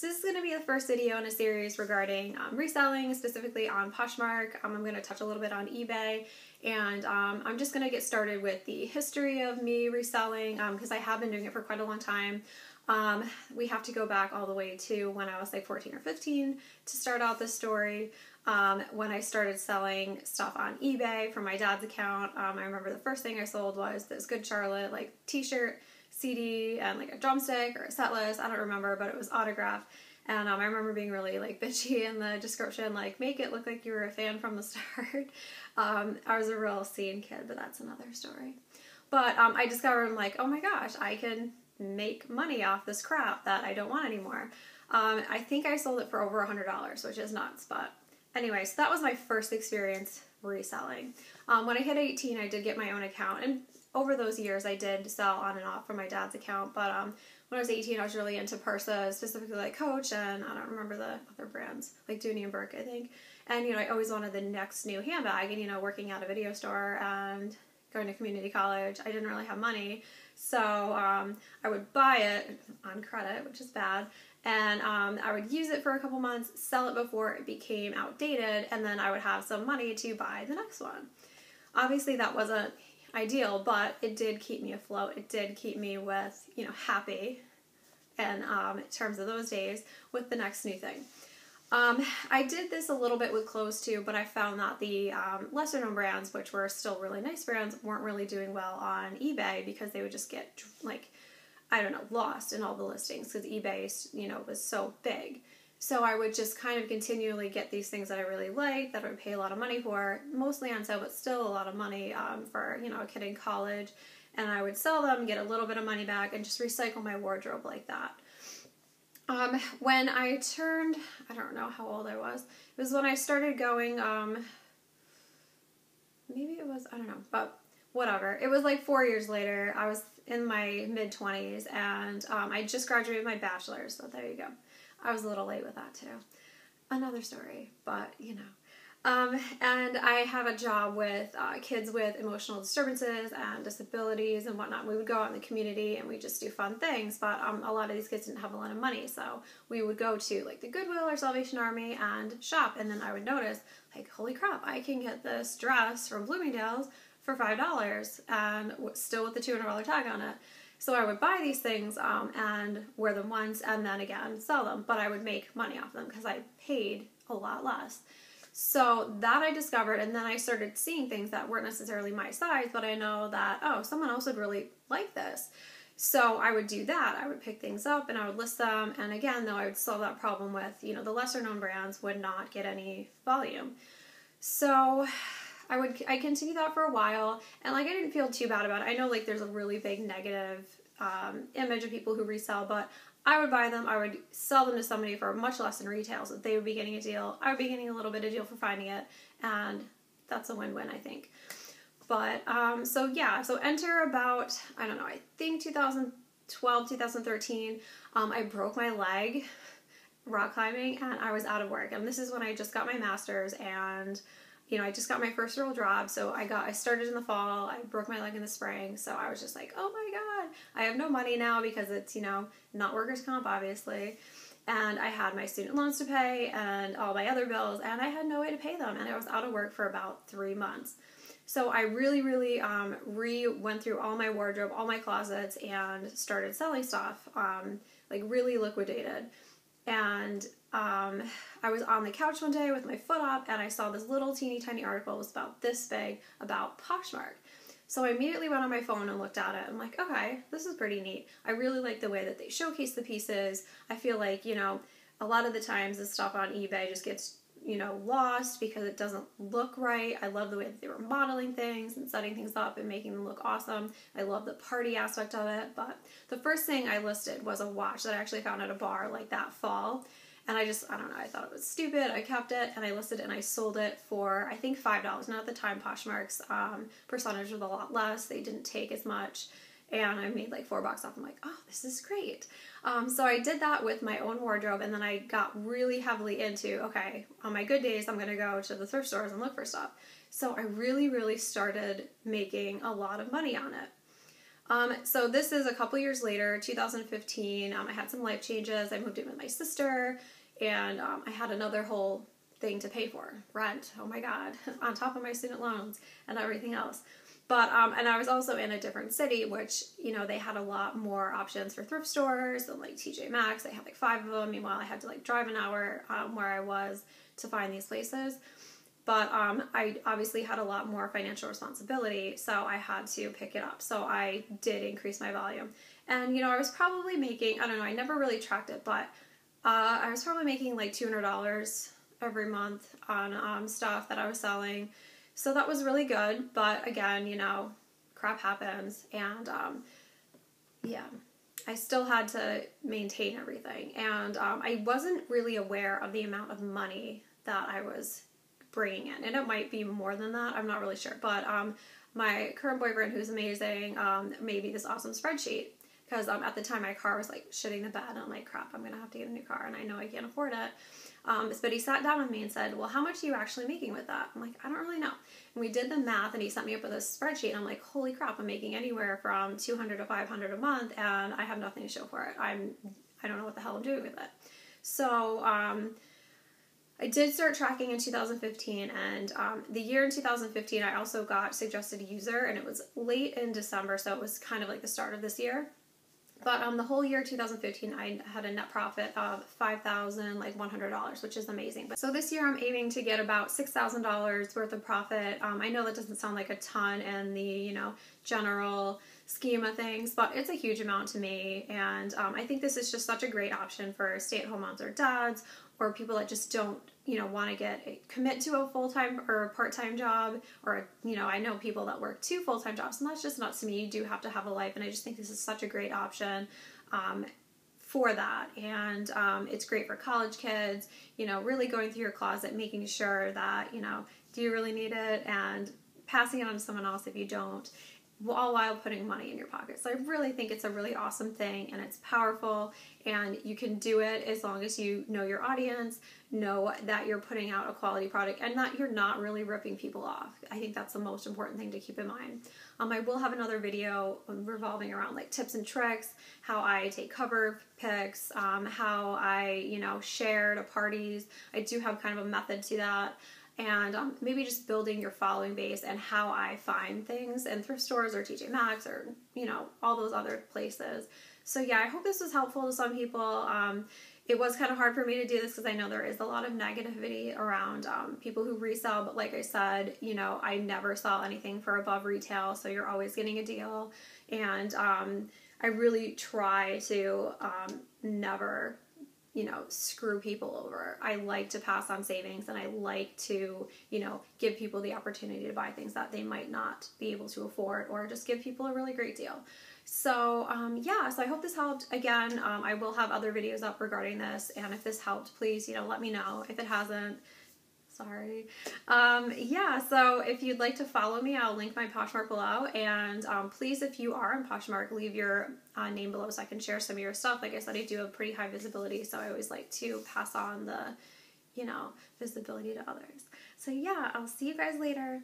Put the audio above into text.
So this is going to be the first video in a series regarding reselling, specifically on Poshmark. I'm going to touch a little bit on eBay, and I'm just going to get started with the history of me reselling, because I have been doing it for quite a long time. We have to go back all the way to when I was like 14 or 15 to start out this story. When I started selling stuff on eBay from my dad's account, I remember the first thing I sold was this Good Charlotte like t-shirt, CD, and like a drumstick or a set list. I don't remember, but it was autographed. And I remember being really like bitchy in the description, like make it look like you were a fan from the start. I was a real scene kid, but that's another story. But I discovered, I'm like, oh my gosh, I can make money off this crap that I don't want anymore. I think I sold it for over $100, which is nuts. But anyway, so that was my first experience reselling. When I hit 18, I did get my own account, and over those years I did sell on and off from my dad's account. But when I was 18, I was really into pursas, specifically like Coach, and I don't remember the other brands, like Dooney and Burke, I think. And, you know, I always wanted the next new handbag, and, you know, working at a video store and going to community college, I didn't really have money. So I would buy it on credit, which is bad, and I would use it for a couple months, sell it before it became outdated, and then I would have some money to buy the next one. Obviously that wasn't ideal, but it did keep me afloat. It did keep me with, you know, happy, and in terms of those days, with the next new thing. I did this a little bit with clothes too, but I found that the lesser known brands, which were still really nice brands, weren't really doing well on eBay because they would just get, like, I don't know, lost in all the listings because eBay, you know, was so big. So I would just kind of continually get these things that I really liked, that I would pay a lot of money for, mostly on sale, but still a lot of money for, you know, a kid in college. And I would sell them, get a little bit of money back, and just recycle my wardrobe like that. When I turned, I don't know how old I was. It was when I started going, maybe it was, I don't know, but whatever. It was like 4 years later. I was in my mid-20s, and I just graduated my bachelor's, so there you go. I was a little late with that too. Another story, but you know. And I have a job with kids with emotional disturbances and disabilities and whatnot. We would go out in the community and we just do fun things, but a lot of these kids didn't have a lot of money, so we would go to like the Goodwill or Salvation Army and shop, and then I would notice, like, holy crap, I can get this dress from Bloomingdale's for $5 and still with the $200 tag on it. So I would buy these things and wear them once and then again sell them, but I would make money off them because I paid a lot less. So that I discovered, and then I started seeing things that weren't necessarily my size, but I know that, oh, someone else would really like this. So I would do that. I would pick things up and I would list them, and again, though, I would solve that problem with, you know, the lesser known brands would not get any volume. So I continued that for a while, and like I didn't feel too bad about it. I know like there's a really big negative image of people who resell, but I would buy them, I would sell them to somebody for much less than retail, so they would be getting a deal, I would be getting a little bit of deal for finding it, and that's a win-win, I think. But, so yeah, so enter about, I don't know, I think 2012, 2013, I broke my leg rock climbing, and I was out of work, and this is when I just got my master's, and you know, I just got my first real job, so I started in the fall, I broke my leg in the spring, so I was just like, oh my god, I have no money now because it's, you know, not workers' comp, obviously, and I had my student loans to pay and all my other bills, and I had no way to pay them, and I was out of work for about 3 months. So I really went through all my wardrobe, all my closets, and started selling stuff, like really liquidated. And I was on the couch one day with my foot up, and I saw this little teeny tiny article, it was about this big, about Poshmark. So I immediately went on my phone and looked at it. I'm like, okay, this is pretty neat. I really like the way that they showcase the pieces. I feel like, you know, a lot of the times the stuff on eBay just gets, you know, lost because it doesn't look right. I love the way that they were modeling things and setting things up and making them look awesome. I love the party aspect of it. But the first thing I listed was a watch that I actually found at a bar like that fall. And I don't know, I thought it was stupid. I kept it, and I listed it, and I sold it for, I think, $5. Now at the time, Poshmark's percentage was a lot less. They didn't take as much, and I made like $4 off. I'm like, oh, this is great. So I did that with my own wardrobe, and then I got really heavily into, okay, on my good days, I'm going to go to the thrift stores and look for stuff. So I really started making a lot of money on it. So this is a couple years later, 2015. I had some life changes. I moved in with my sister, and I had another whole thing to pay for, rent. Oh my God, on top of my student loans and everything else. But and I was also in a different city, which, you know, they had a lot more options for thrift stores and like TJ Maxx. They had like 5 of them. Meanwhile, I had to like drive an hour where I was to find these places. But I obviously had a lot more financial responsibility, so I had to pick it up. So I did increase my volume. And, you know, I was probably making, I don't know, I never really tracked it, but I was probably making like $200 every month on stuff that I was selling. So that was really good. But again, you know, crap happens. And yeah, I still had to maintain everything. And I wasn't really aware of the amount of money that I was bringing in, and it might be more than that, I'm not really sure, but my current boyfriend, who's amazing, made me this awesome spreadsheet, because at the time my car was like shitting the bed, and I'm like, crap, I'm gonna have to get a new car, and I know I can't afford it, but he sat down with me and said, well, how much are you actually making with that? I'm like, I don't really know. And we did the math, and he set me up with a spreadsheet, and I'm like, holy crap, I'm making anywhere from $200 to $500 a month, and I have nothing to show for it. I don't know what the hell I'm doing with it. So I did start tracking in 2015, and the year in 2015 I also got suggested user, and it was late in December, so it was kind of like the start of this year. But the whole year 2015 I had a net profit of $5,100, which is amazing. So this year I'm aiming to get about $6,000 worth of profit. I know that doesn't sound like a ton in the, you know, general scheme of things, but it's a huge amount to me, and I think this is just such a great option for stay-at-home moms or dads, or people that just don't, you know, want to commit to a full-time or a part-time job, or, you know, I know people that work 2 full-time jobs, and that's just nuts to me. You do have to have a life, and I just think this is such a great option for that. And it's great for college kids, you know, really going through your closet, making sure that, you know, do you really need it, and passing it on to someone else if you don't, all while putting money in your pocket. So I really think it's a really awesome thing, and it's powerful, and you can do it as long as you know your audience, know that you're putting out a quality product, and that you're not really ripping people off. I think that's the most important thing to keep in mind. I will have another video revolving around like tips and tricks, how I take cover pics, how I, you know, share to parties. I do have kind of a method to that. And maybe just building your following base, and how I find things in thrift stores or TJ Maxx, or, you know, all those other places. So yeah, I hope this was helpful to some people. It was kind of hard for me to do this because I know there is a lot of negativity around people who resell, but like I said, you know, I never sell anything for above retail, so you're always getting a deal. And I really try to never, you know, screw people over. I like to pass on savings, and I like to, you know, give people the opportunity to buy things that they might not be able to afford, or just give people a really great deal. So yeah, so I hope this helped. Again, I will have other videos up regarding this, and if this helped, please, you know, let me know. If it hasn't, sorry. Yeah, so if you'd like to follow me, I'll link my Poshmark below, and please, if you are on Poshmark, leave your name below so I can share some of your stuff. Like I said, I do have pretty high visibility, so I always like to pass on the, you know, visibility to others. So yeah, I'll see you guys later.